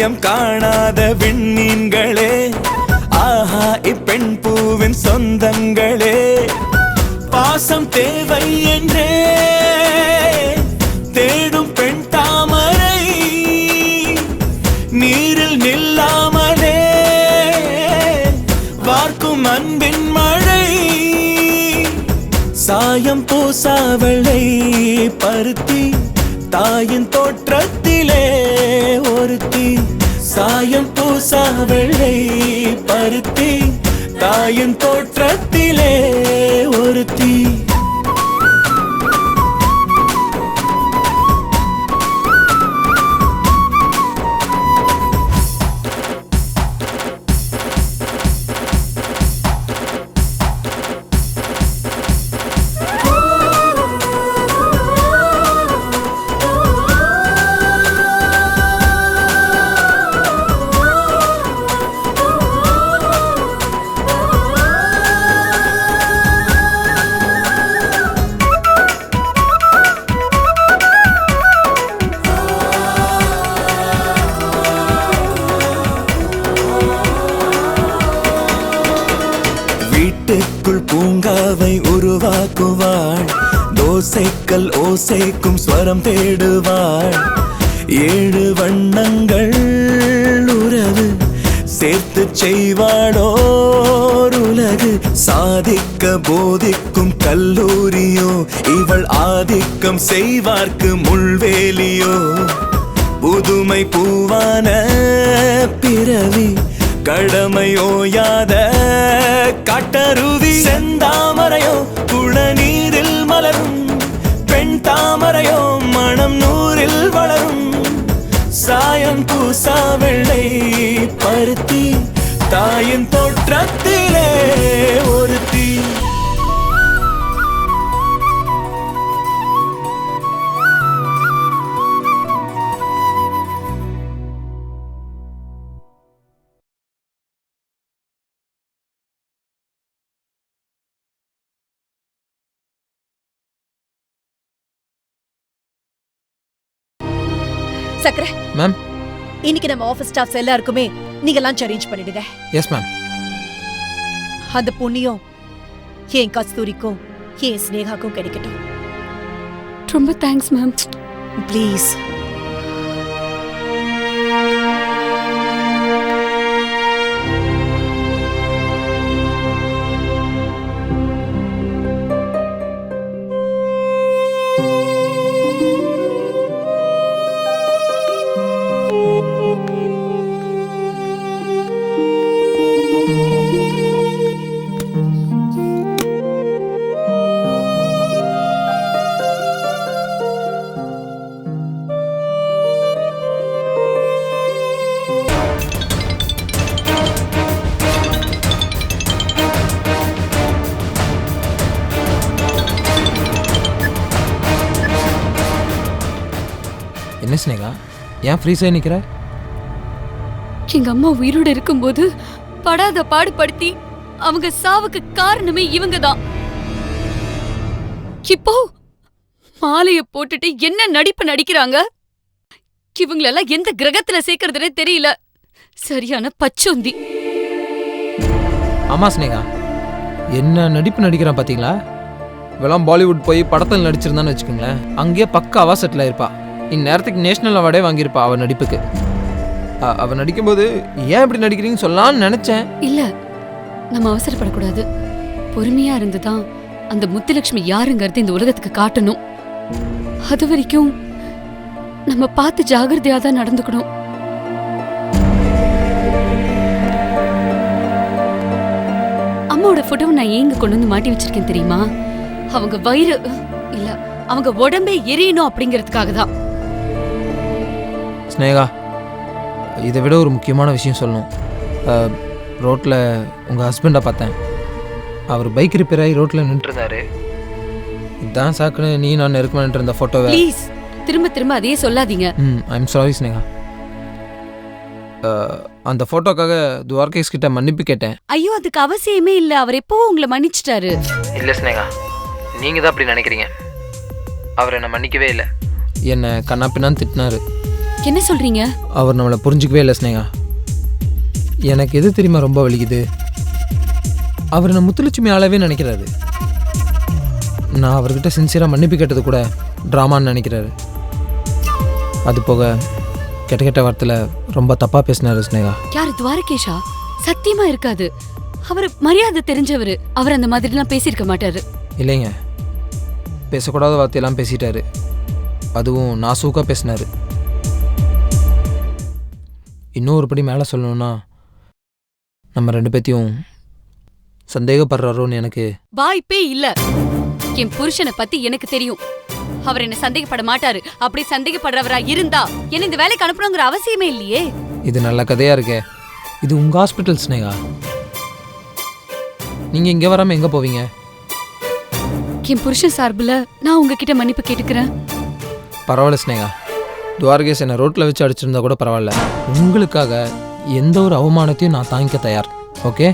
இனம் காணாத விண்மீன்களே, ஆஹா இப்பெண் பூவின் சொந்தங்களே, பாசம் தேவை என்றே தேடும் பெண் தாமரை, நீரில் நில்லாமலே வார்க்கும் அன்பின் மழை, சாயம் பூசாவளை பருத்தி தாயின் தோற்றத்திலே ஒருத்தி, சாயம் பூசாவளை பருத்தி தாயின் தோற்றத்திலே ஒருத்தி. வீட்டுக்குள் பூங்காவை உருவாக்குவாள், தோசைக்கல் ஓசைக்கும் ஸ்வரம் தேடுவாள், 7 வண்ணங்கள் உறவு சேர்த்து செய்வாளோர் உலகு, சாதிக்க போதிக்கும் கல்லூரியோ இவள் ஆதிக்கம் செய்வார்க்கு முள்வேலியோ, புதுமை பூவான பிறவி கடமையோயாத காட்டருவி, செந்தாமரையோ குளநீரில் மலரும் பெண் தாமரையோ மனம் நூறில் வளரும், சாயம் பூசா வெள்ளை பருத்தி தாயின் தோற்றத்திலே ஒருத்தி. சக்கர மேம், இன்னைக்கு நம்ம ஆபீஸ் ஸ்டாஃப்ஸ் எல்லாருக்குமே நீங்க லஞ்ச் அரேஞ்ச் பண்ணிடுங்க. Yes ma'am. அந்த புண்ணியம் என் கஸ்தூரிக்கும் என் ஸ்னேகாக்கும் கிடைக்கட்டும். ரொம்ப தேங்க்ஸ் மேம். ப்ளீஸ். என்ன ஸ்னேகா, ஏன் ஃப்ரீஸாக நிற்கிற? எங்க அம்மா உயிரோடு இருக்கும்போது படாத பாடுபடுத்தி அவங்க சாவுக்கு காரணமே இவங்க தான். இப்போ மாலைய போட்டுட்டு என்ன நடிப்பு நடிக்கிறாங்க. இவங்களெல்லாம் எந்த கிரகத்துல சேர்க்கறதுனே தெரியல. சரியான பச்சோந்தி. ஆமா ஸ்னேகா, என்ன நடிப்பு நடிக்கிறான் பார்த்தீங்களா? இவெல்லாம் பாலிவுட் போய் படத்தில் நடிச்சிருந்தான்னு வச்சுக்கோங்களேன், அங்கேயே பக்காவா செட்டில் ஆயிருப்பா. இந்நேரத்துக்கு நேஷனல் அவார்டே வாங்கியிருப்பா அவள் நடிப்புக்கு. அவள் நடிக்கும்போது ஏன் இப்படி நடிக்கிறீங்கன்னு சொல்லலான்னு நினைச்சேன். இல்ல, நம்ம அவசரப்படக்கூடாது. பொறுமையா இருந்துதான் அந்த முத்துலட்சுமி யாருங்கிறது இந்த உலகத்துக்கு காட்டணும். அது வரைக்கும் நம்ம பார்த்து ஜாகிரதையா தான் நடந்துக்கணும். அம்மாவோட போட்டோவை நான் ஏங்க கொண்டு வந்து மாட்டி வச்சிருக்கேன் தெரியுமா? அவங்க வயிறு இல்ல, அவங்க உடம்பே எரியணும் அப்படிங்கிறதுக்காக தான். ஸ்னேகா, இதை விட ஒரு முக்கியமான விஷயம் சொல்லணும். ரோட்டில் உங்கள் ஹஸ்பண்டை பார்த்தேன். அவர் பைக் ரிப்பேர் ஆகி ரோட்டில் நின்றுருந்தாரு. இதுதான் சாக்குன்னு நீ நான் நெருக்கமானிட்டு இருந்த ஃபோட்டோவை ப்ளீஸ் திரும்ப திரும்ப அதையே சொல்லாதீங்க. I'm sorry Sneha. அந்த ஃபோட்டோக்காக துவாரகேஷ் கிட்ட மன்னிப்பு கேட்டேன். ஐயோ, அதுக்கு அவசியமே இல்லை. அவர் எப்போ உங்களை மன்னிச்சிட்டாரு. இல்லை ஸ்னேகா, நீங்கள் தான் அப்படி நினைக்கிறீங்க. அவர் என்னை மன்னிக்கவே இல்லை. என்னை கண்ணா பின்னான்னு திட்டினாரு. என்ன சொல்றீங்க? அவர் நம்மளை புரிஞ்சிக்கவே இல்லை ஸ்னேகா. எனக்கு எது தெரியுமா ரொம்ப வலிக்குது, அவர் நான் முத்துலட்சுமி ஆளவே நினைக்கிறாரு. நான் அவர்கிட்ட சின்சியராக மன்னிப்பு கேட்டது கூட ட்ராமான்னு நினைக்கிறாரு. அது போக கெட்ட கெட்ட வார்த்தையில் ரொம்ப தப்பாக பேசினாரு ஸ்னேகா. யாரு? துவாரகேஷா? சத்தியமா இருக்காது. அவர் மரியாதை தெரிஞ்சவர். அவர் அந்த மாதிரிலாம் பேசியிருக்க மாட்டாரு. இல்லைங்க, பேசக்கூடாத வார்த்தையெல்லாம் பேசிட்டாரு. அதுவும் நாசூக்காக பேசினாரு. இன்னும் ஒரு படி மேலே சொல்லணும்னா, நம்ம 2 பேத்தையும் சந்தேகப்படுறாரோன்னு எனக்கு வாய்ப்பே இல்ல. என் புருஷனை பத்தி எனக்கு தெரியும். அவர் என்ன சந்தேகப்பட மாட்டாரு. அப்படி சந்தேகப்படுறவரா இருந்தா என்ன இந்த வேலைக்கு அனுப்பணுங்கிற அவசியமே இல்லையே. இது நல்ல கதையாக இருக்கே. இது உங்கள் ஹாஸ்பிட்டல் ஸ்னேகா. நீங்கள் இங்கே வராமல் எங்கே போவீங்க? என் புருஷன் சார்பில் நான் உங்ககிட்ட மன்னிப்பு கேட்டுக்கிறேன். பரவாயில்ல ஸ்னேகா. துவாரகேஷ் என்னை ரோட்டில் வச்சு அடிச்சிருந்தா கூட பரவாயில்ல. உங்களுக்காக எந்த ஒரு அவமானத்தையும் நான் தாங்கிக்க தயார். Okay,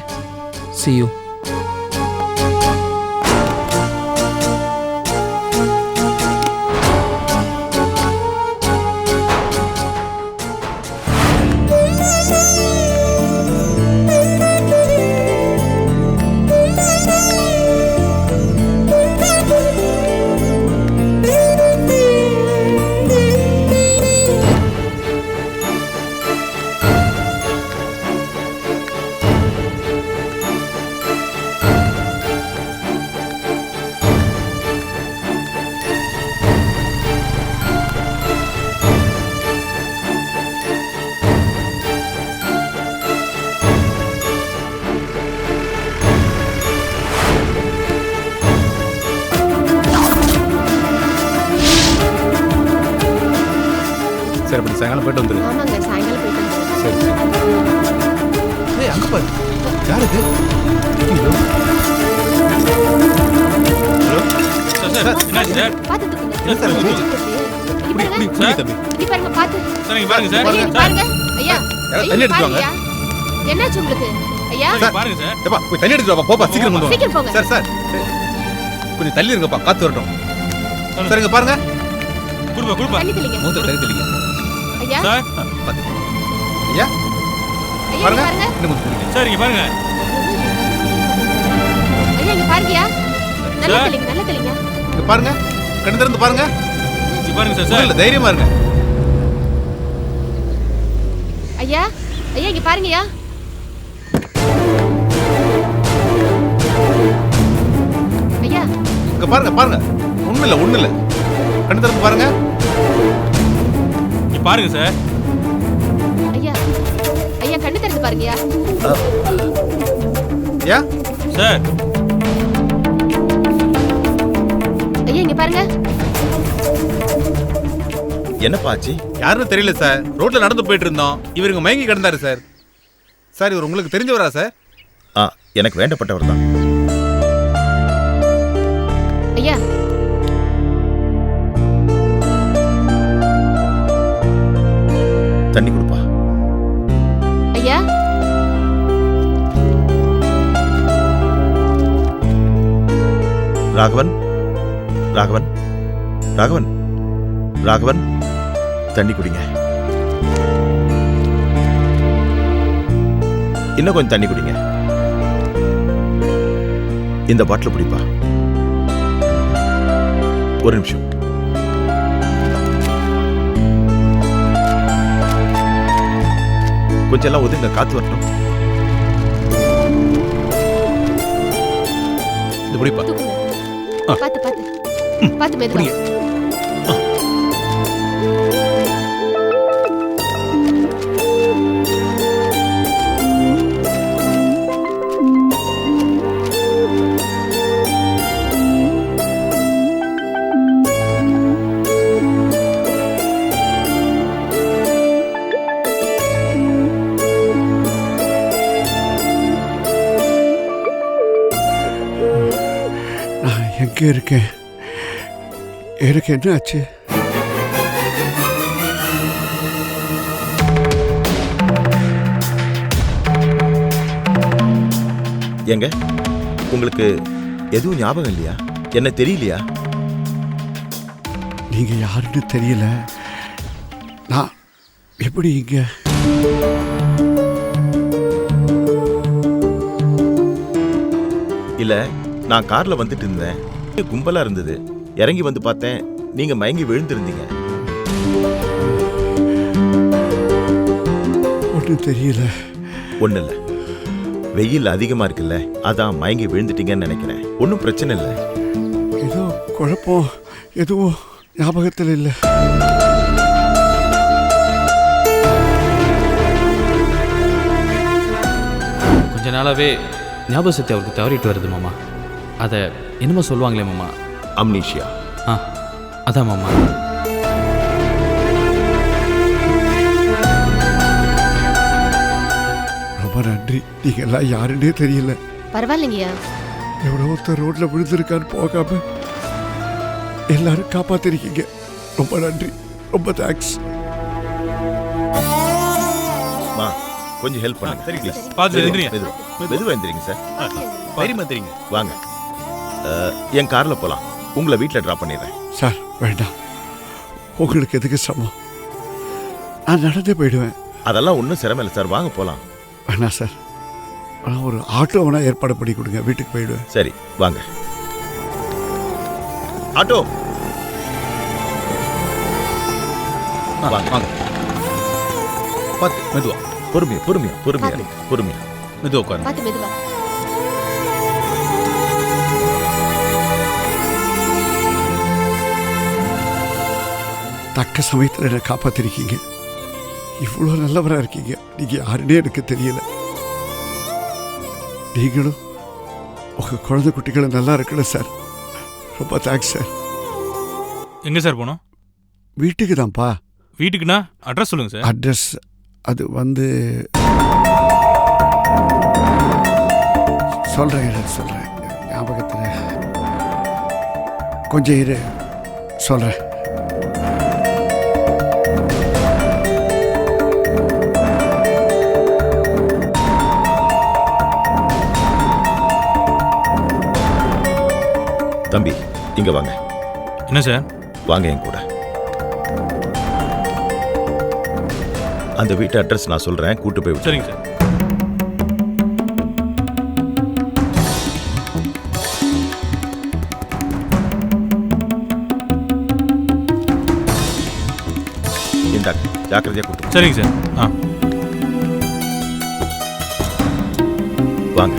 see you. சரி, அப்படி சாயங்காலம் போயிட்டு வந்துரு. ஆமாங்க, சாயங்காலம் போயிட்டு வந்துடுறேன். சரி சரி. ஏய், அங்க பாரு. யார் இது? ஹலோ சார், என்னாச்சு சார்? பார்த்து தூக்குங்க. என்ன சார் இது? இங்க பாருங்க. புடி தம்பி. இங்க பாருங்க, பார்த்து. சார் இங்க பாருங்க சார். ஐயா, இங்க பாருங்க. ஐயா, யாராவது தண்ணி எடுத்து வாங்க. என்னாச்சு உங்களுக்கு? ஐயா, சார் பாருங்க சார். ஏப்பா போய் தண்ணி எடுத்து வாப்பா. போப்பா, சீக்கிரம் கொண்டு வா. சீக்கிரம் போங்க. சார் சார், கொஞ்சம் தள்ளி இருங்கப்பா, காத்து வரட்டும். சார் இங்க பாருங்க. குடுப்பா. தண்ணி தெளிங்க. மூத்த தள்ளி தெளிங்க. ஐயா, சார் பாத்து. ஐயா ஐயா, பாருங்க. இங்க பாருங்க. இன்னும் கொஞ்சம் தெளிங்க. சார் இங்க பாருங்க. ஐயா, இங்க பாருங்கயா. நல்லா தெளிங்க, நல்லா தெளிங்க. இங்க பாருங்க. கண்ணு திறந்து பாருங்க. இங்க பாருங்க சார். சார் இல்ல, தைரியமா இருங்க. ஐயா, ஐயா, இங்க பாருங்கயா. ஐயா, இங்க பாருங்க பாருங்க. ஒண்ணு இல்ல. கண்ணு திறந்து பாருங்க. இங்க பாருங்க சார். ஐயா, ஐயா, கண்ணு திறந்து பாருங்கயா. ஐயா சார் ஐயா, இங்க பாருங்க. என்னப்பா ஆச்சு? யாருன்னு தெரியல சார். ரோட்ல நடந்து போயிட்டு இருந்தோம். இவருங்க மயங்கி கிடந்தாரு சார். சார் இவர் உங்களுக்கு தெரிஞ்சவரா சார்? எனக்கு வேண்டப்பட்டவர் தான். ஐயா, தண்ணி கொடுப்பா. ஐயா, ராகவன், ராகவன், ராகவன், ராகவன், தண்ணி குடிங்க. இன்னும் கொஞ்சம் தண்ணி குடிங்க. இந்த பாட்டில் குடிப்பா. ஒரு நிமிஷம். கொஞ்சம் எல்லாம் ஒதுங்க, காத்து வரட்டும். இது பிடிப்பா. தூக்குங்க. பாத்து, பாத்து. பாத்து மெதுவா. குடிங்க. நான் எங்கே இருக்கேன்? எனக்கு என்ன ஆச்சு? ஏங்க, உங்களுக்கு எதுவும் ஞாபகம் இல்லையா? என்ன தெரியலையா? நீங்க யாருன்னு தெரியல. நான் எப்படி இங்க? இல்ல, நான் கார்ல வந்துட்டு இருந்தேன், கும்பலா இருந்தது. இறங்கி வந்து பார்த்தேன், நீங்க மயங்கி விழுந்திருந்தீங்க. ஒன்றும் தெரியல. ஒண்ணு இல்ல, வெயில் அதிகமா இருக்குல்ல, அதான் மயங்கி விழுந்துட்டீங்கன்னு நினைக்கிறேன். ஒன்றும் பிரச்சனை இல்லை. ஏதோ குழப்பம், எதுவும் ஞாபகத்தில் இல்லை. கொஞ்ச நாளாவே ஞாபக சக்தி அவருக்கு தவறிட்டு வருது மாமா. அதை என்னமோ சொல்லுவாங்களே மாமா. அம்னீஷியா. ஆ அதான் மாமா. ரொம்ப நன்றி. நீங்க எல்லாம் யாருன்னே தெரியல. பரவாயில்லைங்கய்யா. எவ்வளோ ஒருத்தர் ரோட்ல விழுந்திருக்கான்னு போகாம எல்லாரும் காப்பாத்திருக்கீங்க. ரொம்ப நன்றி, ரொம்ப தேங்க்ஸ். மா, கொஞ்சம் ஹெல்ப் பண்ணுங்க. சரி ப்ளீஸ். பார்த்து எந்திரிங்க. மெதுவா எந்திரிங்க சார். தைரியமா எந்திரிங்க. வாங்க, என் கார்ல போலாம். உங்களை வீட்டில் ட்ராப் பண்ணிடுறேன். சார் வேண்டாம், உங்களுக்கு எதுக்கு சிரமம்? நான் நடந்தே போயிடுவேன். அதெல்லாம் ஒன்றும் சிரமம் இல்லை சார், வாங்க போலாம். வேணாம் சார், ஆனால் ஒரு ஆட்டோ வேணா ஏற்பாடு பண்ணி கொடுங்க, வீட்டுக்கு போயிடுவேன். சரி வாங்க. ஆட்டோ வாங்க. வாங்க. பார்த்து மெதுவா பொறுமையா பொறுமையா பொறுமையா பொறுமையா மெதுவா உட்காருங்க. பாத்து மெதுவா. தக்க சமயத்தில் என்னை காப்பாத்திருக்கீங்க. இவ்வளோ நல்லவராக இருக்கீங்க. நீங்கள் யாருன்னே எனக்கு தெரியல. நீங்களும் உங்கள் குழந்தை குட்டிகளும் நல்லா இருக்கணும் சார். ரொம்ப தேங்க்ஸ் சார். எங்க சார் போனோம்? வீட்டுக்கு தான்ப்பா. வீட்டுக்குண்ணா அட்ரஸ் சொல்லுங்க சார். அட்ரஸ் அது வந்து சொல்கிறேன் ஞாபகத்தில் கொஞ்சம் இரு, சொல்கிறேன். தம்பி, இங்க வாங்க. என்ன சார்? வாங்க என் கூட. அந்த வீட்டு அட்ரஸ் நான் சொல்றேன், கூட்டு போய் விட்டு. சரிங்க சார். இந்தாங்க, ஜாக்கிரதையா கூட்டு போ. சரிங்க சார். ஆ வாங்க.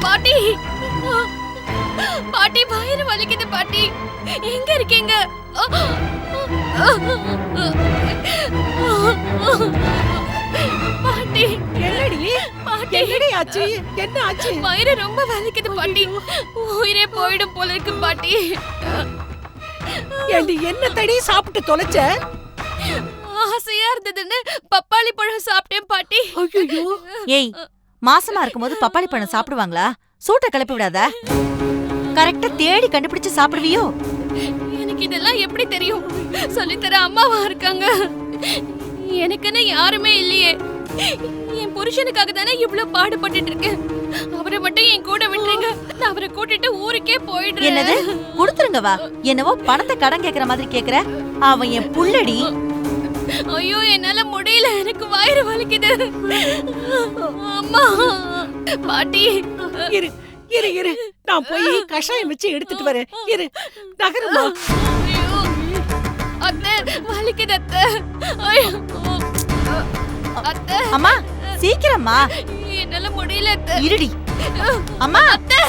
பாட்டி, பாட்டி வயிறு வலிக்குது பாட்டி. எங்க இருக்கீங்க? பாட்டி என்னடி? பாட்டி என்னடி ஆச்சு? என்ன ஆச்சு? வயிறு ரொம்ப வலிக்குது பாட்டி. உயிரே போயிடும் போல இருக்கு பாட்டி. ஏண்டி என்ன தடி சாப்பிட்டு தொலைச்ச? ஆசையா இருந்ததுன்னு பப்பாளி பழம் சாப்பிட்டேன் பாட்டி. ஐயோ, ஏய், மாசமா இருக்கும்போது பப்பாளி பழம் சாப்பிடுவாங்களா? சூட்டை கிளப்பி விடாத. கரெக்டா தேடி கண்டுபிடிச்சு சாப்பிடுவியோ? எனக்கு இதெல்லாம் எப்படி தெரியும்? சொல்லித்தர அம்மாவா இருக்காங்க. எனக்குன்னு யாருமே இல்லையே. என் புருஷனுக்காக தானே இவ்வளவு பாடுபட்டுட்டு இருக்கேன். அவரை மட்டும் என் கூட விட்டுருங்க. நான் அவரை கூட்டிட்டு ஊருக்கே போயிடுறேன். என்னது? கொடுத்துருங்க வா. என்னவோ பணத்தை கடன் கேக்குற மாதிரி கேக்குற. அவன் என் புள்ளடி. ஐயோ, என்னால முடியல. எனக்கு வயிறு வலிக்குது. அம்மா, பாட்டி. இரு இரு இரு, நான் போய் கஷாயம் வச்சு எடுத்துட்டு வரேன். இரு, நகருமா. ஐயோ, அத்தை வலிக்குது அத்தை. ஐயோ, அத்தை. அம்மா சீக்கிரம்மா. என்னால முடியல அத்தை. இருடி. அம்மா அத்தை.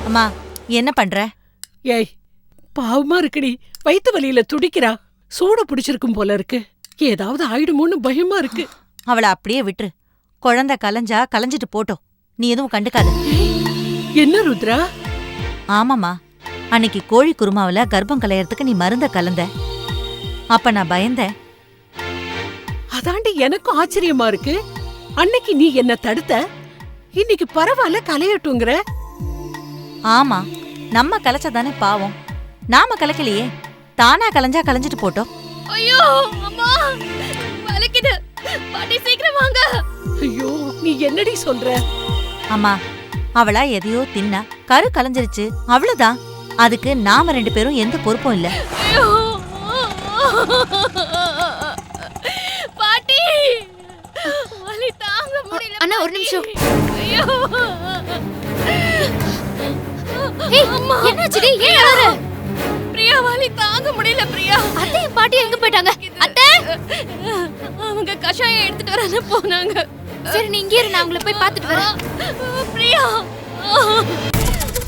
அம்மா என்ன பண்ற? ஏய், பாவமா இருக்குடி. வயித்து வலியில துடிக்கிறா. சூட பிடிச்சிருக்கும் போல இருக்கு. ஏதாவது ஆயிடுமோன்னு பயமா இருக்கு. அவளை அப்படியே விட்டுரு. குழந்தை கலைஞ்சா கலைஞ்சிட்டு போட்டோம். நீ எதுவும் கண்டுக்காத. என்ன ருத்ரா? ஆமாமா, அன்னைக்கு கோழி குருமாவுல கர்ப்பம் கலையறதுக்கு நீ மருந்த கலந்த. அப்ப நான் பயந்தேன். அதாண்டி எனக்கும் ஆச்சரியமா இருக்கு. அன்னைக்கு நீ என்ன தடுத்த, இன்னைக்கு பரவாயில்ல கலையட்டுங்கிற. ஆமா, நம்ம கலைச்சதானே பாவம். நாம கலைக்கலையே, தானா கலைஞ்சா கலைஞ்சிட்டு போட்டோம். ஐயோ அம்மா வலிக்குது. பாட்டி சீக்கிரம் வாங்க. ஐயோ, நீ என்னடி சொல்ற? அம்மா, அவளா எதையோ தின்னா கரு கலைஞ்சிருச்சு, அவ்வளவுதான். அதுக்கு நாம 2 பேரும் எந்த பொறுப்பும் இல்ல. ஐயோ பாட்டி வலி தாங்க முடியல. அண்ணா ஒரு நிமிஷம். ஐயோ அம்மா, என்னாச்சுடி? ஏன் அழற? பிரியா வலி தாங்க முடியல. பிரியா, அத்தை பாட்டி எங்க போயிட்டாங்க? அத்தை, அவங்க கஷாயம் எடுத்துட்டு வரன்னு போனாங்க. சரி, நீ இங்கே இரு, நான் உங்களை போய் பார்த்துட்டு வரேன். பிரியா,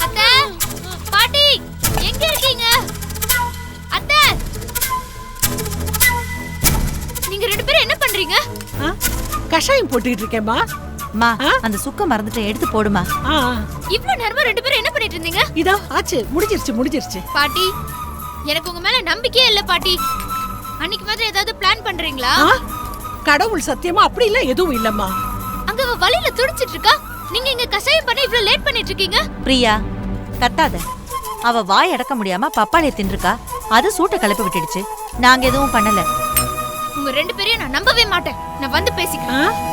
அத்தை, பாட்டி எங்க இருக்கீங்க? அத்தை, நீங்க 2 பேரும் என்ன பண்றீங்க? ஆ? கஷாயம் போட்டுக்கிட்டு இருக்கேம்மா. அம்மா, அந்த சுக்க மறந்துட்டு எடுத்து போடுமா. ஆ, இவ்ளோ நேரமா 2 பேரும் என்ன பண்ணிட்டு இருந்தீங்க? இதோ ஆச்சு, முடிஞ்சிருச்சு. பாட்டி, எனக்கு உங்க மேல நம்பிக்கையே இல்ல பாட்டி. அன்னைக்கு மாதிரி ஏதாவது பிளான் பண்றீங்களா? ஆ? கடவுள் சத்தியமா அப்படி இல்ல, எதுவும் இல்லம்மா. அங்க அவ வலியில துடிச்சிட்டு இருக்கா, நீங்க இங்க கஷாயம் பண்ணி இவ்ளோ லேட் பண்ணிட்டு இருக்கீங்க. பிரியா, கத்தாத. அவ வாய் அடக்க முடியாம பப்பாளிய தின்றுக்கா, அது சூட்டை கிளப்பி விட்டுடுச்சு. நாங்க எதுவும் பண்ணல. உங்க 2 பேரையும் நான் நம்பவே மாட்டேன். நான் வந்து பேசிக்கிறேன். ஆ?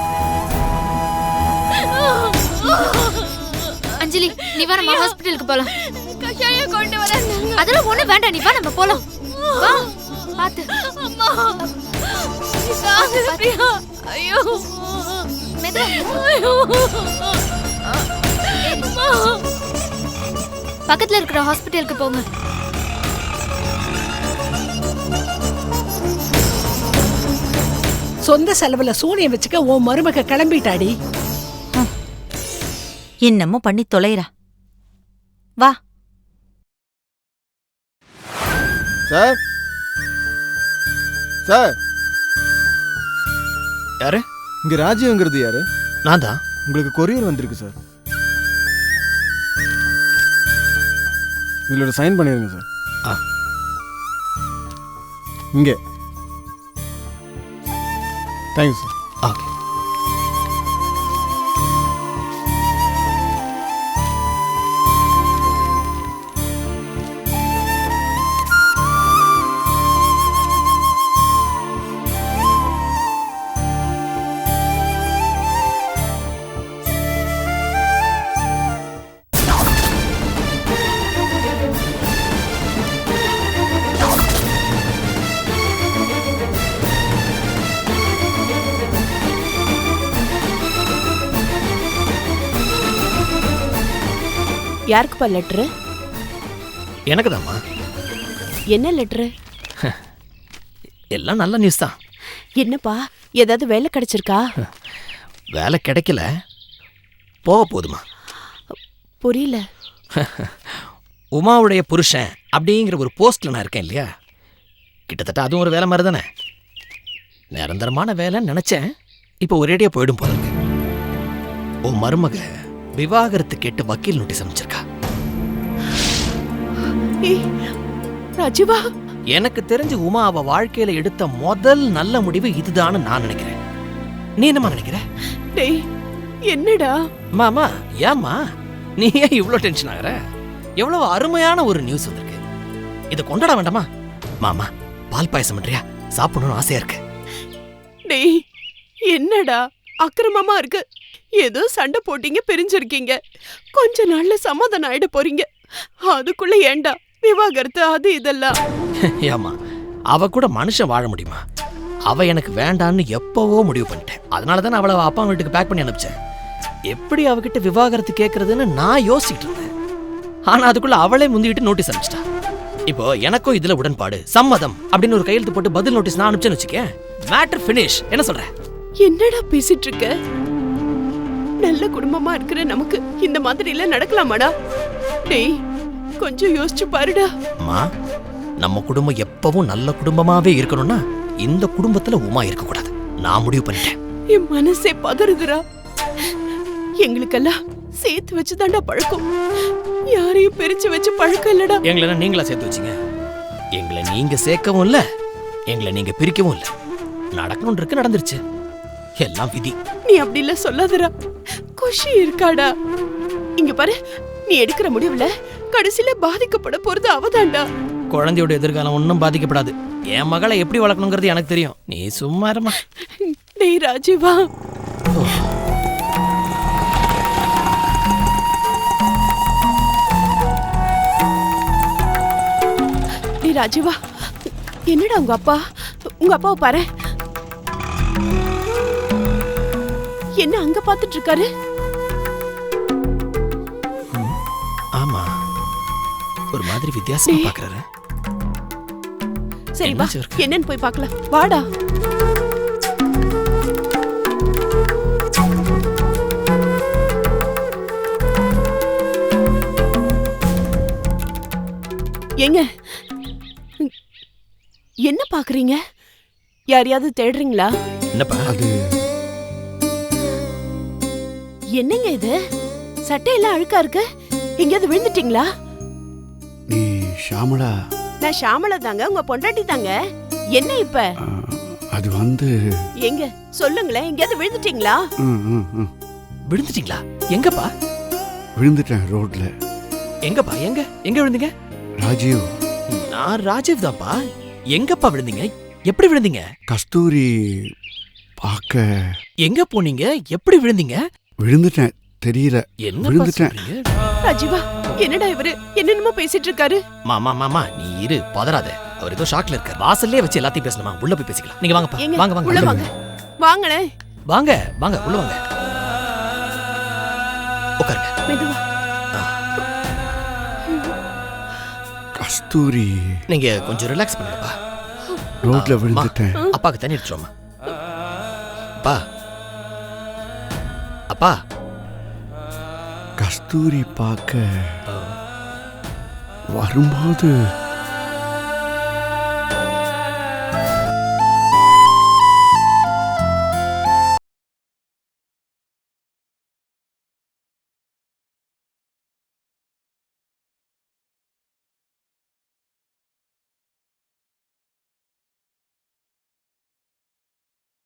அஞ்சலி, நீ வா, நம்ம ஹாஸ்பிடலுக்கு போலாம். கஷாயம் கொண்டு வர. அதெல்லாம் ஒண்ணு வேண்டாம், நீ வா, நம்ம போலாம். வா, பாத்து. அம்மா, பிரியா. ஐயோ மெதுவா. ஐயோ அம்மா, பக்கத்துல இருக்கிற ஹாஸ்பிடலுக்கு போங்க. சொந்த செலவுல சூனியம் வச்சுக்க உன் மருமக கிளம்பிட்டாடி. என்னமோ பண்ணி தொலைறா. வா. Sir, sir. யாரு? இங்க ராஜீவ்ங்கிறது யாரு? நான் தான். உங்களுக்கு கொரியர் வந்திருக்கு சார். இதுல ஒரு சைன் பண்ணிருங்க சார். ஆ. இங்கே. Thank you sir. ஓகே. யாருக்குப்பா லெட்ரு? எனக்கு தான்மா. என்ன லெட்ரு? எல்லாம் நல்ல நியூஸ் தான். என்னப்பா, ஏதாவது வேலை கிடைச்சிருக்கா? வேலை கிடைக்கல, போக போதுமா. புரியல. உமாவுடைய புருஷன் அப்படிங்கிற ஒரு போஸ்ட்ல நான் இருக்கேன் இல்லையா? கிட்டத்தட்ட அதுவும் ஒரு வேலை மாதிரி தானே. நிரந்தரமான வேலைன்னு நினைச்சேன். இப்போ ஒரேடியா போயிடும் போல இருக்கு. உன் மருமக விவாகரத்து கேட்டு வக்கீல் நோட்டீஸ் அனுப்பிச்சிருக்கா. ராஜீவா, எனக்கு தெரிஞ்சு உமா அவ வாழ்க்கையில எடுத்த முதல் நல்ல முடிவு இதுதான்னு நான் நினைக்கிறேன். நீ என்னமா நினைக்கிற? டேய், என்னடா? மாமா, ஏமா நீ ஏன் இவ்ளோ டென்ஷன் ஆகுற? எவ்வளவு அருமையான ஒரு நியூஸ் வந்திருக்கு. இதை கொண்டாட வேண்டாமா? மாமா, பால் பாயசம் பண்றியா? சாப்பிடணும்னு ஆசையா இருக்கு. டேய், என்னடா அக்கிரமமா இருக்கு. ஏதோ சண்டை போட்டீங்க, பிரிஞ்சிருக்கீங்க. கொஞ்ச நாள்ல சமாதானம் ஆயிட போறீங்க. அதுக்குள்ள ஏண்டா விவாகரத்து அது இதெல்லாம்? ஏமா, அவ கூட மனுஷன் வாழ முடியுமா? அவ எனக்கு வேண்டான்னு எப்பவோ முடிவு பண்ணிட்டேன். அதனாலதான் அவளை அப்பா வீட்டுக்கு பேக் பண்ணி அனுப்பிச்சேன். எப்படி அவகிட்ட விவாகரத்து கேட்கறதுன்னு நான் யோசிச்சுட்டு இருந்தேன். ஆனா அதுக்குள்ள அவளே முந்திக்கிட்டு நோட்டீஸ் அனுப்பிச்சிட்டா. இப்போ எனக்கும் இதுல உடன்பாடு, சம்மதம் அப்படின்னு ஒரு கையெழுத்து போட்டு பதில் நோட்டீஸ் நான் அனுப்பிச்சேன்னு வச்சுக்கேன். Matter finish. என்ன சொல்ற? என்னடா பேசிட்டு இருக்க? நல்ல குடும்பமா இருக்கிற நமக்கு இந்த மாதிரி எல்லாம் நடக்கலாமாடா? டேய், கொஞ்சம் யோசிச்சு பாருடா. அம்மா, நம்ம குடும்பம் எப்பவும் நல்ல குடும்பமாவே இருக்கணும்னா இந்த குடும்பத்துல உமா இருக்க கூடாது. நான் முடிவு பண்ணிட்டேன். என் மனசே பதறுதுடா. எங்களுக்கெல்லாம் சேர்த்து வச்சுதான்டா பழக்கம். யாரையும் பிரிச்சு வச்சு பழக்கம் இல்லடா. எங்களை நீங்களா சேர்த்து வச்சீங்க? எங்களை நீங்க சேர்க்கவும் இல்ல, எங்களை நீங்க பிரிக்கவும் இல்ல. நடக்கணும் இருக்கு, நடந்துருச்சு. எல்லாம் விதி. நீ அப்படி இல்ல சொல்லாதடா. குஷி இருக்காடா. இங்க பாரு, நீ எடுக்கிற முடிவுல கடைசியில பாதிக்கப்பட போறது அவதான்டா. குழந்தையோட எதிர்காலம் ஒன்றும் பாதிக்கப்படாது. என் மகளை எப்படி வளர்க்கணுங்கிறது எனக்கு தெரியும். நீ சும்மா இருமா. டேய் ராஜீவா, டேய் ராஜீவா, என்னடா உங்க அப்பாவை பாரு. என்ன அங்க பாத்துட்டு இருக்காரு? ஆமா, ஒரு மாதிரி வித்தியாசமா பாக்குறாரு. சரி வா, என்னன்னு போய் பார்க்கலாம். வாடா. ஏங்க, என்ன பாக்குறீங்க? யாரையாவது தேடுறீங்களா? என்னப்பா அது? என்னங்க இது? சட்டையெல்லாம் அழுக்கா இருக்கு. எங்கேயாவது விழுந்துட்டீங்களா? நீ ஷாமளா? நான் ஷாமளா தாங்க, உங்க பொண்டாட்டி தாங்க. என்ன இப்ப? அது வந்து எங்க சொல்லுங்களேன், எங்கேயாவது விழுந்துட்டீங்களா? விழுந்துட்டீங்களா? எங்கப்பா? விழுந்துட்டேன் ரோட்ல. எங்கப்பா? எங்க விழுந்தீங்க? ராஜீவ். நான் ராஜீவ் தான்ப்பா. எங்கப்பா விழுந்தீங்க? எப்படி விழுந்தீங்க? கஸ்தூரி பார்க்க. எங்க போனீங்க? எப்படி விழுந்தீங்க? விழுந்துட்டேன், தெரியல. என்ன விழுந்துட்டேன். ராஜீவா, என்னடா இவரு என்னென்னமோ பேசிட்டு இருக்காரு? மாமா நீ இரு, பதறாத. அவர் ஏதோ ஷாக்ல இருக்காரு. வாசல்லே வச்சு எல்லாத்தையும் பேசணுமா? உள்ள போய் பேசிக்கலாம். நீங்க வாங்கப்பா. வாங்க உள்ள வாங்க. வாங்களே. வாங்க உள்ள வாங்க. உட்காருங்க. மெதுவா. கஸ்தூரி. நீங்க கொஞ்சம் ரிலாக்ஸ் பண்ணுங்கப்பா. ரோட்ல விழுந்துட்டேன். அப்பாக்கு தண்ணி எடுத்துருவோமா? அப்பா கஸ்தூரி பார்க்க வரும்போது